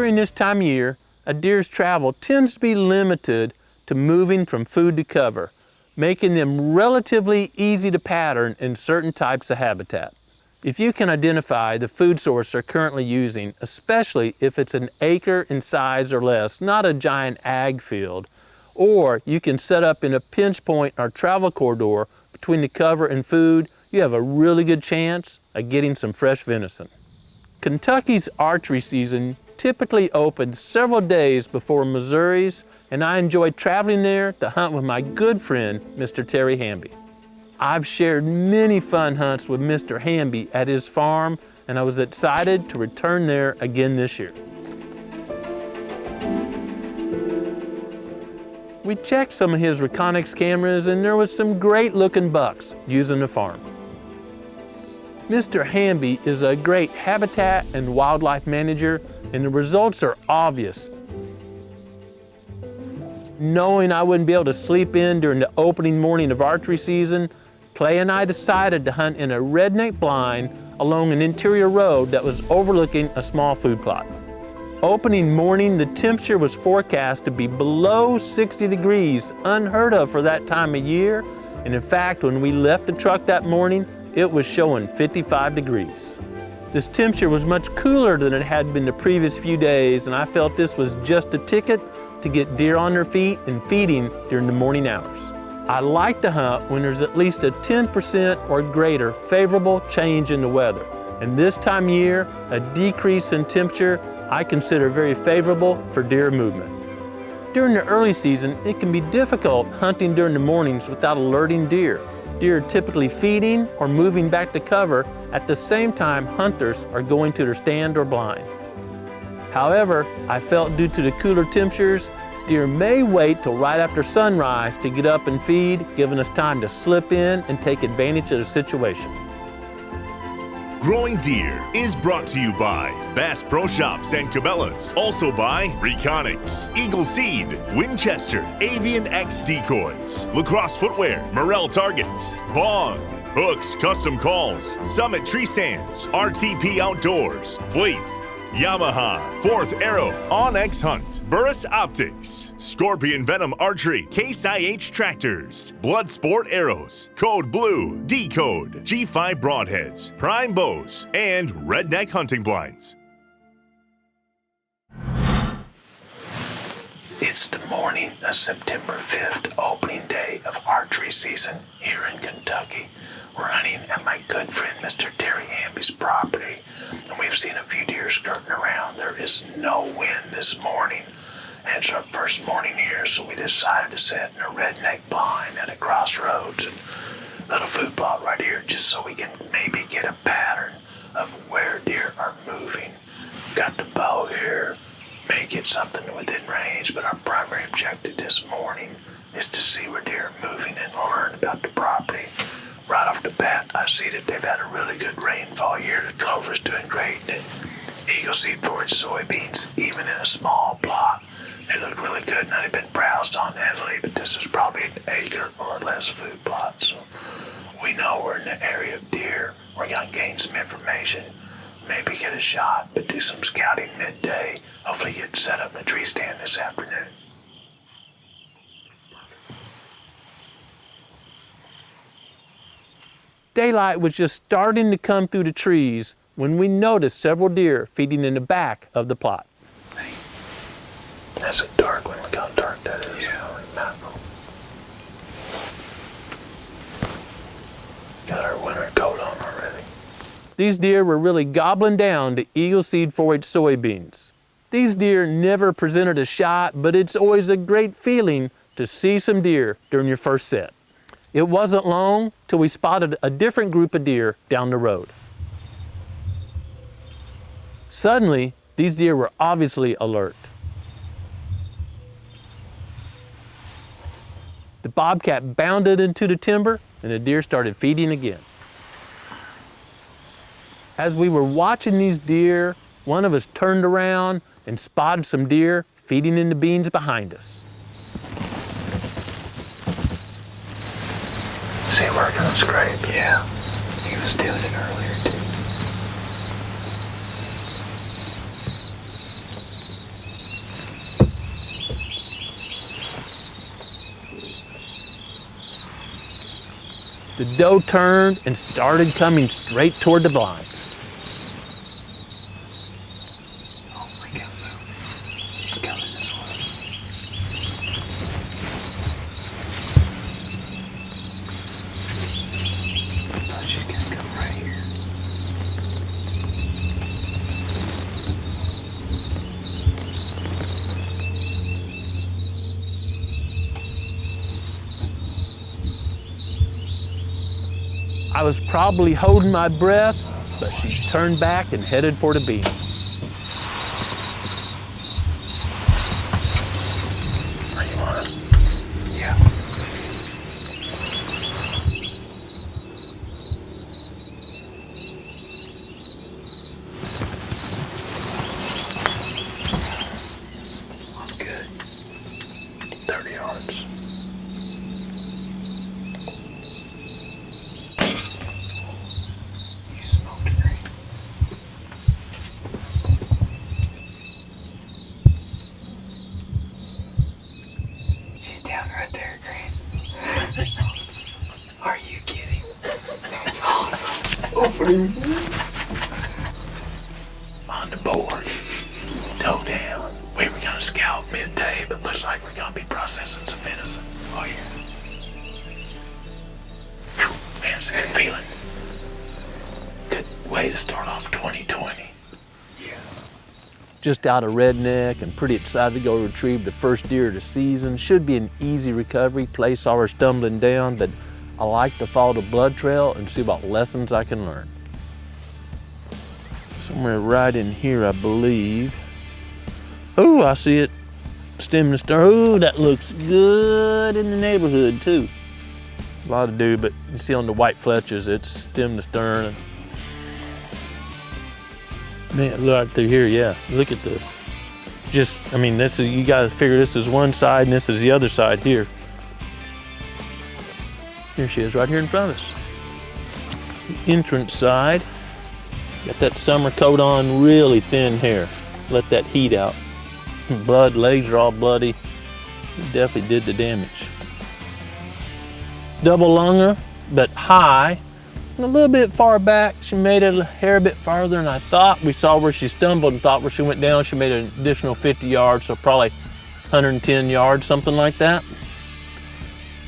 During this time of year, a deer's travel tends to be limited to moving from food to cover, making them relatively easy to pattern in certain types of habitat. If you can identify the food source they're currently using, especially if it's an acre in size or less, not a giant ag field, or you can set up in a pinch point or travel corridor between the cover and food, you have a really good chance of getting some fresh venison. Kentucky's archery season typically opens several days before Missouri's, and I enjoy traveling there to hunt with my good friend, Mr. Terry Hamby. I've shared many fun hunts with Mr. Hamby at his farm, and I was excited to return there again this year. We checked some of his Reconyx cameras, and there was some great looking bucks using the farm. Mr. Hamby is a great habitat and wildlife manager, and the results are obvious. Knowing I wouldn't be able to sleep in during the opening morning of archery season, Clay and I decided to hunt in a redneck blind along an interior road that was overlooking a small food plot. Opening morning, the temperature was forecast to be below 60 degrees, unheard of for that time of year, and in fact, when we left the truck that morning, it was showing 55 degrees. This temperature was much cooler than it had been the previous few days, and I felt this was just a ticket to get deer on their feet and feeding during the morning hours. I like to hunt when there's at least a 10% or greater favorable change in the weather. And this time of year, a decrease in temperature I consider very favorable for deer movement. During the early season, it can be difficult hunting during the mornings without alerting deer. Deer are typically feeding or moving back to cover at the same time hunters are going to their stand or blind. However, I felt due to the cooler temperatures, deer may wait till right after sunrise to get up and feed, giving us time to slip in and take advantage of the situation. Growing Deer is brought to you by Bass Pro Shops and Cabela's. Also by Reconyx, Eagle Seed, Winchester, Avian X Decoys, Lacrosse Footwear, Morel Targets, Bog, Hooks Custom Calls, Summit Tree Stands, RTP Outdoors, Fleet, Yamaha, Fourth Arrow, Onyx Hunt, Burris Optics, Scorpion Venom Archery, Case IH Tractors, Blood Sport Arrows, Code Blue, Decode, G5 Broadheads, Prime Bows, and Redneck Hunting Blinds. It's the morning of September 5th, opening day of archery season here in Kentucky. We're hunting at my good friend Mr. Terry Hamby's property, and we've seen a few deer skirting around. There is no wind this morning, and it's our first morning here, so we decided to set in a redneck blind at a crossroads and little food plot right here, just so we can maybe get a pattern of where deer are moving. Got the bow here, may get something within range, but our primary objective this morning is to see where deer are moving and learn about the property. Right off the bat, I see that they've had a really good rainfall year. The clover's doing great, and Eagle Seed forage soybeans, even in a small plot, they look really good. Now they've been browsed on heavily, but this is probably an acre or less food plot, so we know we're in the area of deer. We're gonna gain some information, maybe get a shot, but do some scouting midday. Hopefully get set up in a tree stand this afternoon. Daylight was just starting to come through the trees when we noticed several deer feeding in the back of the plot. Hey, that's a dark one. Look how dark that is. Yeah. Got our winter coat on already. These deer were really gobbling down the Eagle Seed forage soybeans. These deer never presented a shot, but it's always a great feeling to see some deer during your first set. It wasn't long till we spotted a different group of deer down the road. Suddenly, these deer were obviously alert. The bobcat bounded into the timber and the deer started feeding again. As we were watching these deer, one of us turned around and spotted some deer feeding in the beans behind us. Is he working on scrape? Yeah, he was doing it earlier too. The doe turned and started coming straight toward the blind. Oh my God, she's coming this way. Oh, she's gonna come right here. I was probably holding my breath, but she turned back and headed for the beam. Are you on it? Yeah. I'm good. 30 yards. You smoked her. She's down right there, Grant. Are you kidding? That's awesome. On the board. Toe down. We were gonna scout midday, but looks like we're gonna be processing some venison. Oh yeah. Whew, man, it's a good feeling. Good way to start off 2020. Yeah. Just out of Redneck and pretty excited to go retrieve the first deer of the season. Should be an easy recovery. Place saw her stumbling down, but I like to follow the blood trail and see what lessons I can learn. Somewhere right in here, I believe. Oh, I see it. Stem to stern. Oh, that looks good in the neighborhood too. A lot to do, but you see on the white fletches, it's stem to stern. Man, look right through here, yeah. Look at this. Just, I mean, this is, you guys figure this is one side and this is the other side here. Here she is right here in front of us. The entrance side. Got that summer coat on, really thin hair. Let that heat out. Blood, legs are all bloody. Definitely did the damage. Double lunger, but high. And a little bit far back. She made it a hair a bit farther than I thought. We saw where she stumbled and thought where she went down. She made an additional 50 yards, so probably 110 yards, something like that.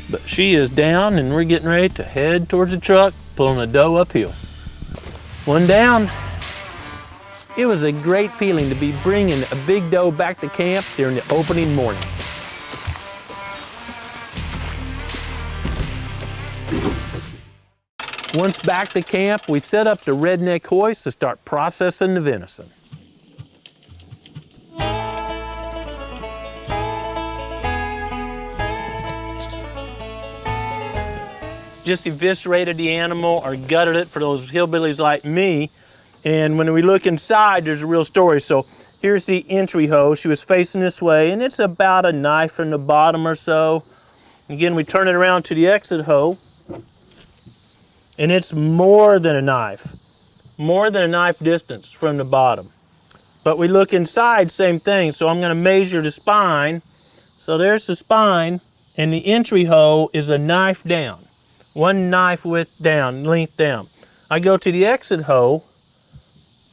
But she is down and we're getting ready to head towards the truck, pulling the doe uphill. One down. It was a great feeling to be bringing a big doe back to camp during the opening morning. Once back to camp, we set up the redneck hoist to start processing the venison. Just eviscerated the animal or gutted it for those hillbillies like me. And when we look inside, there's a real story. So here's the entry hole. She was facing this way, and it's about a knife from the bottom or so. Again, we turn it around to the exit hole, and it's more than a knife distance from the bottom. But we look inside, same thing. So I'm gonna measure the spine. So there's the spine, and the entry hole is a knife down. One knife width down, length down. I go to the exit hole,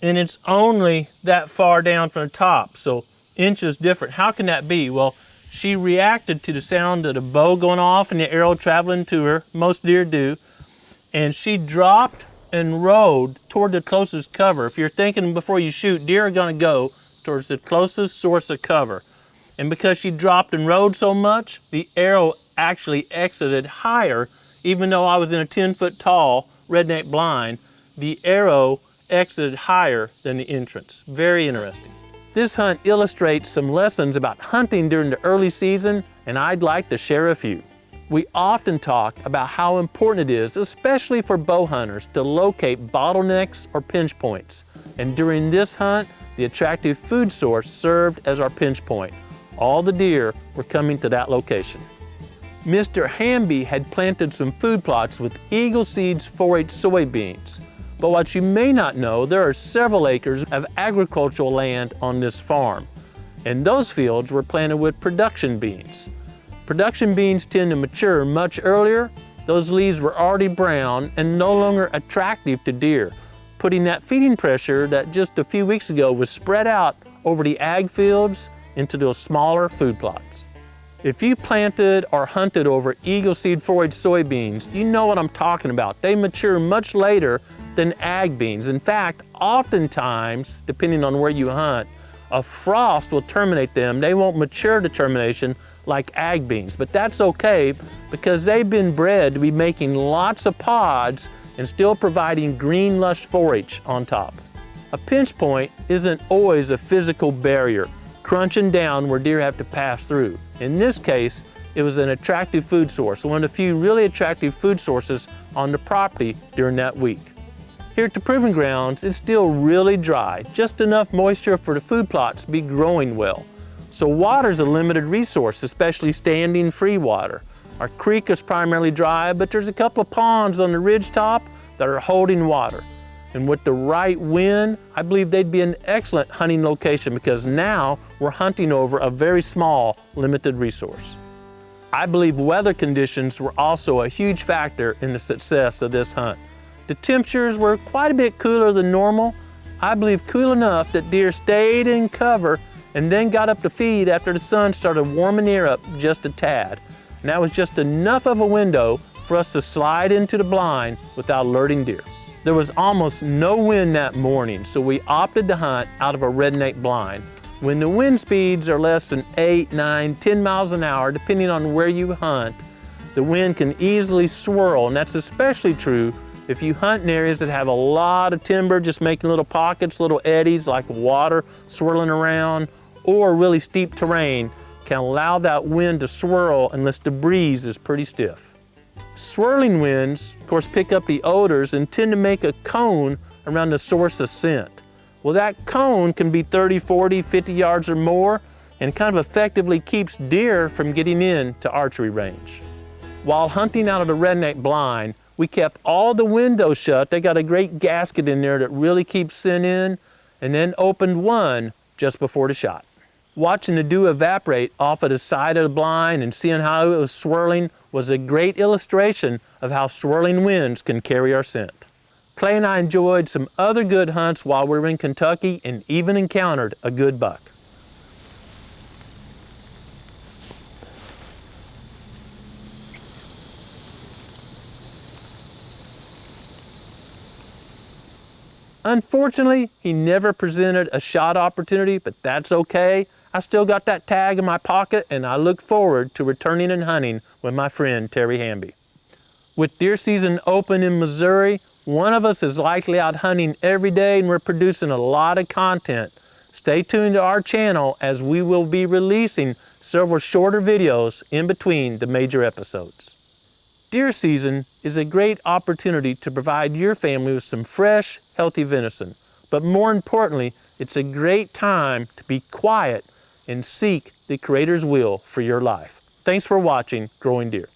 and it's only that far down from the top, so inches different. How can that be? Well, she reacted to the sound of the bow going off and the arrow traveling to her. Most deer do. And she dropped and rode toward the closest cover. If you're thinking before you shoot, deer are gonna go towards the closest source of cover. And because she dropped and rode so much, the arrow actually exited higher. Even though I was in a 10-foot tall redneck blind, the arrow exited higher than the entrance. Very interesting. This hunt illustrates some lessons about hunting during the early season, and I'd like to share a few. We often talk about how important it is, especially for bow hunters, to locate bottlenecks or pinch points. And during this hunt, the attractive food source served as our pinch point. All the deer were coming to that location. Mr. Hamby had planted some food plots with Eagle Seeds 4-H soybeans. But what you may not know, there are several acres of agricultural land on this farm. And those fields were planted with production beans. Production beans tend to mature much earlier those leaves were already brown and no longer attractive to deer, putting that feeding pressure that just a few weeks ago was spread out over the ag fields into those smaller food plots. If you planted or hunted over Eagle Seed forage soybeans, you know what I'm talking about. They mature much later than ag beans. In fact, oftentimes, depending on where you hunt, a frost will terminate them. They won't mature to termination like ag beans, but that's okay because they've been bred to be making lots of pods and still providing green, lush forage on top. A pinch point isn't always a physical barrier, crunching down where deer have to pass through. In this case, it was an attractive food source, one of the few really attractive food sources on the property during that week. Here at the Proving Grounds, it's still really dry, just enough moisture for the food plots to be growing well. So water's a limited resource, especially standing free water. Our creek is primarily dry, but there's a couple of ponds on the ridge top that are holding water. And with the right wind, I believe they'd be an excellent hunting location because now we're hunting over a very small, limited resource. I believe weather conditions were also a huge factor in the success of this hunt. The temperatures were quite a bit cooler than normal. I believe cool enough that deer stayed in cover and then got up to feed after the sun started warming the air up just a tad. And that was just enough of a window for us to slide into the blind without alerting deer. There was almost no wind that morning, so we opted to hunt out of a redneck blind. When the wind speeds are less than 8, 9, 10 miles an hour, depending on where you hunt, the wind can easily swirl, and that's especially true if you hunt in areas that have a lot of timber, just making little pockets, little eddies like water swirling around, or really steep terrain can allow that wind to swirl unless the breeze is pretty stiff. Swirling winds, of course, pick up the odors and tend to make a cone around the source of scent. Well, that cone can be 30, 40, 50 yards or more and kind of effectively keeps deer from getting into archery range. While hunting out of the redneck blind, we kept all the windows shut. They got a great gasket in there that really keeps scent in, and then opened one just before the shot. Watching the dew evaporate off of the side of the blind and seeing how it was swirling was a great illustration of how swirling winds can carry our scent. Clay and I enjoyed some other good hunts while we were in Kentucky and even encountered a good buck. Unfortunately, he never presented a shot opportunity, but that's okay. I still got that tag in my pocket, and I look forward to returning and hunting with my friend Terry Hamby. With deer season open in Missouri, one of us is likely out hunting every day, and we're producing a lot of content. Stay tuned to our channel as we will be releasing several shorter videos in between the major episodes. Deer season is a great opportunity to provide your family with some fresh, healthy venison. But more importantly, it's a great time to be quiet and seek the Creator's will for your life. Thanks for watching Growing Deer.